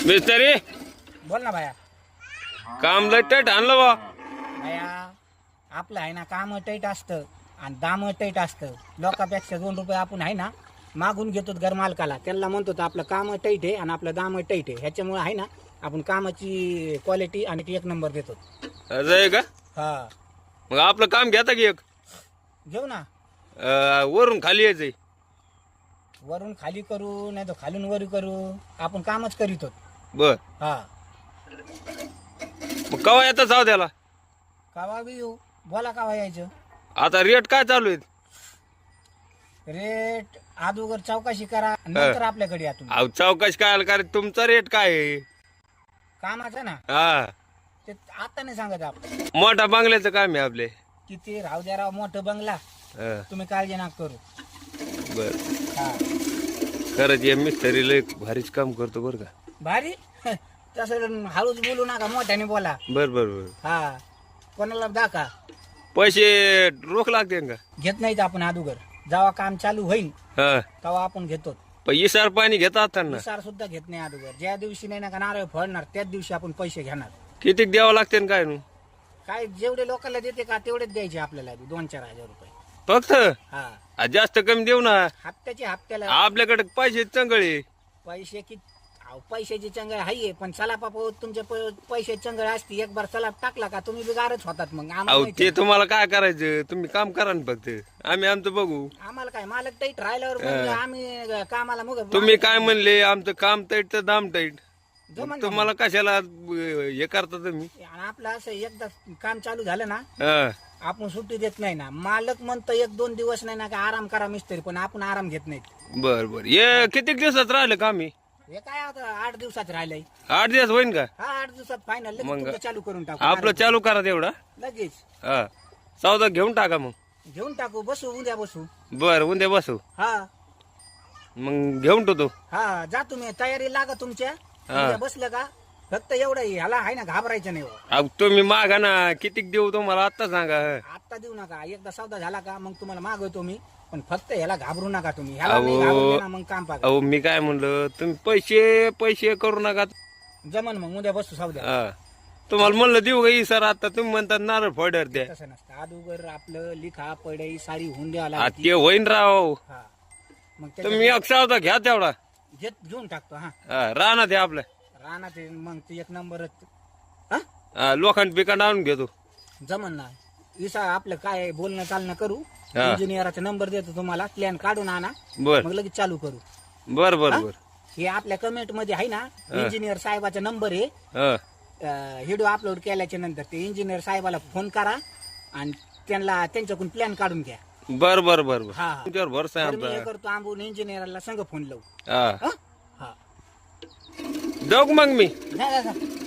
मिस्त्री बोल ना भाया. काम लय टाईट आणलं बा. भाया आपलं आहे ना काम टाईट असतं आणि दाम टाईट असतं. लोकांपेक्षा 2 रुपये आपण आहे ना मागून घेतो घर मालकाला. त्यांना म्हणतो तर आपलं काम टाईट आहे आणि आपलं दाम टाईट आहे. ह्याच्यामुळे आहे ना आपण कामाची क्वालिटी आणि ती 1 नंबर देतो. असं आहे का? हा मग आपलं काम घेता की एक घेऊ ना. वरून खाली यायचंय. वरून खाली करू नाही तर खालून वर करू, आपण कामच करीतो. बर हा मग कवा येतं जाऊ त्याला. कावा बी येऊ, बोला कावा यायचं. आता रेट काय चालू आहे? रेट अगोदर चौकशी करा नंतर आपल्याकडे या तुम्ही. अहो चौकशी काय का रे? तुमचा रेट काय आहे? कामाचं ना हा ते आता नाही सांगत आपण. मोठा बंगल्याचं काम आहे आपले. किती राहू द्या राव, मोठं बंगला हा, तुम्ही काळजी नका करू. बर हा खरंच हे मिस्त्री लय भारीच काम करतो बरं का. भारी तसं हळूच बोलू नका, मोठ्याने बोला. बर बर बर. हा कोणाला दाखा पैसे रोख लागते का? घेत नाहीत आपण अगोदर. जेव्हा काम चालू होईल हा तेव्हा आपण घेतो. पण इसार पाणी घेता असताना विसार सुद्धा घेत नाही अगोदर. ज्या दिवशी नाही ना का नारळ फोडणार त्याच दिवशी आपण पैसे घेणार. किती द्यावं लागते ना काय नु? काय जेवढे लोकांना देते का तेवढेच द्यायचे आपल्याला 2-4 हजार रुपये. फक्त हा जास्त कमी देऊ ना. हप्त्याला आपल्याकडे पैसे चंगळे. पैसे की अहो, पैशाची चंगळ हाये पण सलापा तुमचे पैसे चंगळ असते. एक बार सलाप टाकला का तुम्ही बिगारच होतात. मग अहो आम्हाला ते तुम्हाला काय करायचं? तुम्ही काम करा ना फक्त. आम्ही आमचं बघू. आम्हाला काय मालक टाईट राहिल्यावर म्हणजे आम्ही कामाला मग तुम्ही काय म्हणले? आमचं काम टाईट तर दाम टाईट. जमन तुम्हाला कशाला हे करता तुम्ही? आणि आपलं असं एकदा काम चालू झालं ना हा आपण सुट्टी देत नाही ना. मालक म्हणतं 1-2 दिवस नाही ना का आराम करा मिस्त्री, पण आपण आराम घेत नाहीत. बर बर. हे किती दिवसात राहिलं काम? हे काय आता 8 दिवसात राहिलंय. 8 दिवस होईन का? हा 8 दिवसात फायनल मग लगेच चालू करून टाकू. आपलं चालू करा तेवढा. लगेच हा सौदा घेऊन टाका मग. घेऊन टाकू. बसू उद्या बसू. बर उद्या बसू. हा मग घेऊन ठेवतो. हा जा तुम्ही तयारी लागा तुमच्या. उद्या बसलं का फक्त एवढं ह्याला आहे ना घाबरायचं नाही. अहो तुम्ही मागा ना. किती देऊ तुम्हाला आता सांगा. आता देऊ नका. एकदा सौदा झाला का मग तुम्हाला मागवतो मी. पण फक्त ह्याला घाबरू नका तुम्ही. ह्याला नाही घाबरले ना मग काम पाहा. अहो मी काय म्हणलं, तुम्ही पैसे पैसे करू नका. जमन मग उद्या बसू सौदा. हा तुम्हाला म्हणलं देऊ का सर? आता तुम्ही म्हणतात नारळ फोडर द्या. तसं नसतं. अगोदर आपलं लिखा पडई सारी होऊन द्यायला हा, ते होईन राव. हा मग तुम्ही एक सौदा घ्या तेवढा. घेऊन टाकतो. हा हा राहणार ते आपलं. राहणार ते मग ते 1 नंबरच. लोखंड बिकंड आणून घेतो. जमन ना. विसा आपलं काय बोलणं चालणं करू. हा. इंजिनियरचा नंबर देतो तुम्हाला. प्लॅन काढून आणा बर मग लगेच चालू करू. बर बर बर. हे आपल्या कमेंट मध्ये आहे ना इंजिनियर साहेबाचा नंबर आहे. हा व्हिडिओ अपलोड केल्याच्या नंतर ते इंजिनियर साहेबाला फोन करा आणि त्यांना त्यांच्याकडून प्लॅन काढून घ्या. बर बर बर बर. हा तुमच्यावर भरोसा आहे तर मी हे आमचा. करतो आंबून इंजिनियरला संग फोन लावू. हा हा? हा जाऊ का मग मी? नाही, नाही, नाही.